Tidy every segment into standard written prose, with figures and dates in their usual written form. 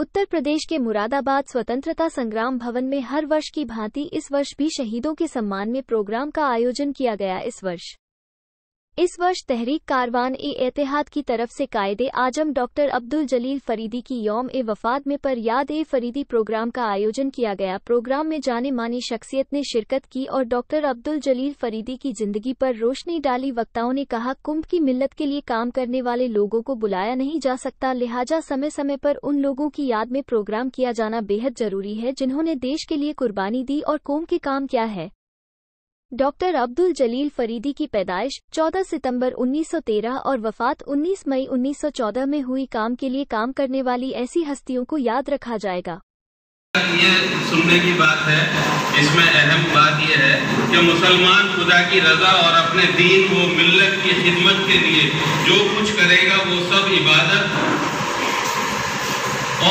उत्तर प्रदेश के मुरादाबाद स्वतंत्रता संग्राम भवन में हर वर्ष की भांति इस वर्ष भी शहीदों के सम्मान में प्रोग्राम का आयोजन किया गया। इस वर्ष तहरीक कारवान-ए-एतिहाद की तरफ से कायदे आजम डॉक्टर अब्दुल जलील फरीदी की यौम-ए-वफ़ात में पर याद-ए-फरीदी प्रोग्राम का आयोजन किया गया। प्रोग्राम में जाने मानी शख्सियत ने शिरकत की और डॉक्टर अब्दुल जलील फरीदी की जिंदगी पर रोशनी डाली। वक्ताओं ने कहा, कुंभ की मिल्लत के लिए काम करने वाले लोगों को बुलाया नहीं जा सकता, लिहाजा समय समय पर उन लोगों की याद में प्रोग्राम किया जाना बेहद जरूरी है जिन्होंने देश के लिए कुर्बानी दी और कौम के काम किया है। डॉक्टर अब्दुल जलील फरीदी की पैदाइश 14 सितंबर 1913 और वफात 19 मई 1914 में हुई। काम के लिए काम करने वाली ऐसी हस्तियों को याद रखा जाएगा। ये सुनने की बात है, इसमें अहम बात यह है कि मुसलमान खुदा की रजा और अपने दीन व मिल्लत की खिदमत के लिए जो कुछ करेगा वो सब इबादत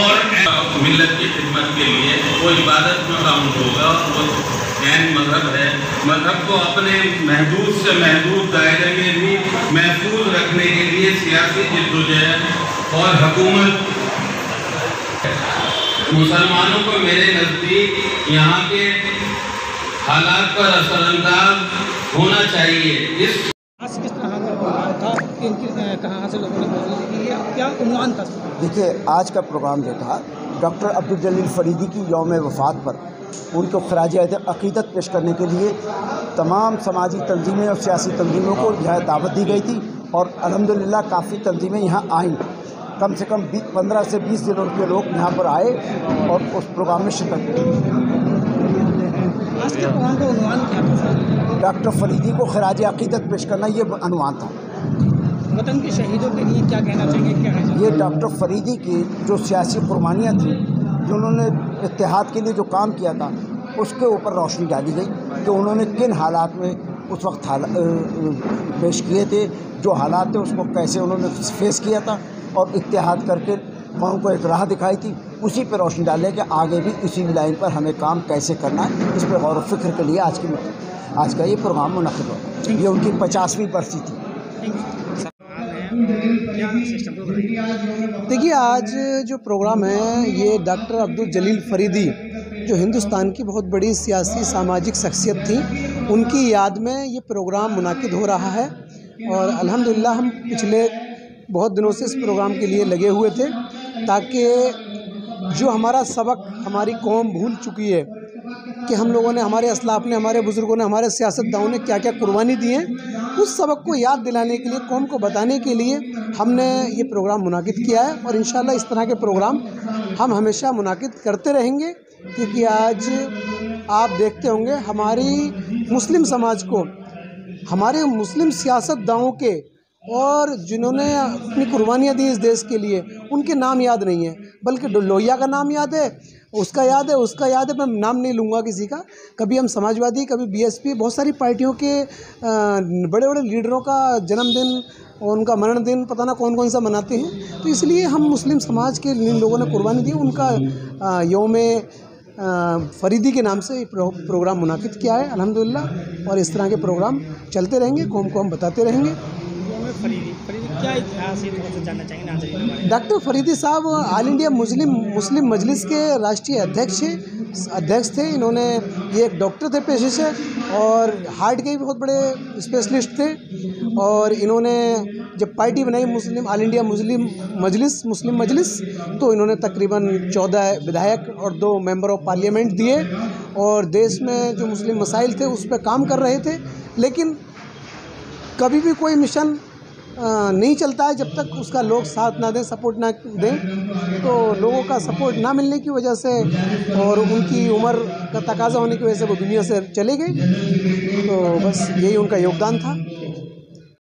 और मिल्लत की खिदमत के लिए वो इबादत में काउंट होगा। वो जैन मजहब है, मजहब को अपने महदूद से महदूद दायरे में भी महफूज रखने के लिए सियासी जिद्दोजहद और हुकूमत। मुसलमानों को मेरे नज़दीक यहाँ के हालात पर असरअंदाज होना चाहिए। इस किस तरह का प्रोग्राम था, कहाँ से लोगों ने मौजूद की, क्या उन्वान था? देखिए, आज का प्रोग्राम जो था डॉक्टर अब्दुल जलील फरीदी की यौम-ए-वफ़ात पर उनको खराज अक़ीदत पेश करने के लिए तमाम समाजी तंजीमें और सियासी तंजीमों को यहाँ दावत दी गई थी और अल्हम्दुलिल्लाह काफ़ी तंजीमें यहाँ आईं। कम से कम 15 से 20 जिलों के लोग यहाँ पर आए और उस प्रोग्राम में शिरकत की। आज के प्रोग्राम का उन्वान क्या था? डॉक्टर फरीदी को खराज अक़ीदत पेश करना, ये अनुमान था। वतन के शहीदों के लिए क्या कहना चाहिए? क्या है ये डॉक्टर फरीदी की जो सियासी कुर्बानियाँ थी, जो उन्होंने इत्तेहाद के लिए जो काम किया था, उसके ऊपर रोशनी डाली गई कि उन्होंने किन हालात में उस वक्त पेश किए थे, जो हालात थे उसको कैसे उन्होंने फेस किया था और इत्तेहाद करके कौम को एक राह दिखाई थी। उसी पर रोशनी डाले कि आगे भी इसी लाइन पर हमें काम कैसे करना है। इस पर गौर व फिक्र के लिए आज का ये प्रोग्राम मुनक़िद हुआ। ये उनकी 50वीं बरसी थी। देखिए, आज जो प्रोग्राम है ये डॉक्टर अब्दुल जलील फरीदी जो हिंदुस्तान की बहुत बड़ी सियासी सामाजिक शख्सियत थी, उनकी याद में ये प्रोग्राम मुनाकिद हो रहा है। और अल्हम्दुलिल्लाह हम पिछले बहुत दिनों से इस प्रोग्राम के लिए लगे हुए थे ताकि जो हमारा सबक हमारी कौम भूल चुकी है कि हम लोगों ने, हमारे असलाफ ने, हमारे बुज़ुर्गों ने, हमारे सियासतदानों ने क्या क्या कुर्बानी दी है, उस सबक को याद दिलाने के लिए, कौम को बताने के लिए हमने ये प्रोग्राम मुनाकिद किया है। और इंशाअल्लाह इस तरह के प्रोग्राम हम हमेशा मुनाकिद करते रहेंगे, क्योंकि आज आप देखते होंगे हमारी मुस्लिम समाज को, हमारे मुस्लिम सियासतदानों के और जिन्होंने अपनी कुर्बानियाँ दी इस देश के लिए, उनके नाम याद नहीं है, बल्कि लोहिया का नाम याद है, उसका याद है, मैं नाम नहीं लूँगा किसी का। कभी हम समाजवादी, कभी बीएसपी, बहुत सारी पार्टियों के बड़े बड़े लीडरों का जन्मदिन और उनका मरण दिन पता ना कौन कौन सा मनाते हैं। तो इसलिए हम मुस्लिम समाज के जिन लोगों ने कुर्बानी दी उनका यौम फरीदी के नाम से प्रोग्राम मुनाकिद किया है अल्हम्दुलिल्लाह। और इस तरह के प्रोग्राम चलते रहेंगे, कौम को हम बताते रहेंगे। फरीदी क्या इतिहास है, जानना चाहिए? डॉक्टर फरीदी साहब ऑल इंडिया मुस्लिम मजलिस के राष्ट्रीय अध्यक्ष थे। इन्होंने, ये एक डॉक्टर थे पेशे से और हार्ट के भी बहुत बड़े स्पेशलिस्ट थे। और इन्होंने जब पार्टी बनाई ऑल इंडिया मुस्लिम मजलिस, तो इन्होंने तकरीबन 14 विधायक और 2 मेंबर ऑफ पार्लियामेंट दिए और देश में जो मुस्लिम मसाइल थे उस पर काम कर रहे थे। लेकिन कभी भी कोई मिशन नहीं चलता है जब तक उसका लोग साथ ना दें, सपोर्ट ना दें। तो लोगों का सपोर्ट ना मिलने की वजह से और उनकी उम्र का तकाजा होने की वजह से वो दुनिया से चले गए। तो बस यही उनका योगदान था।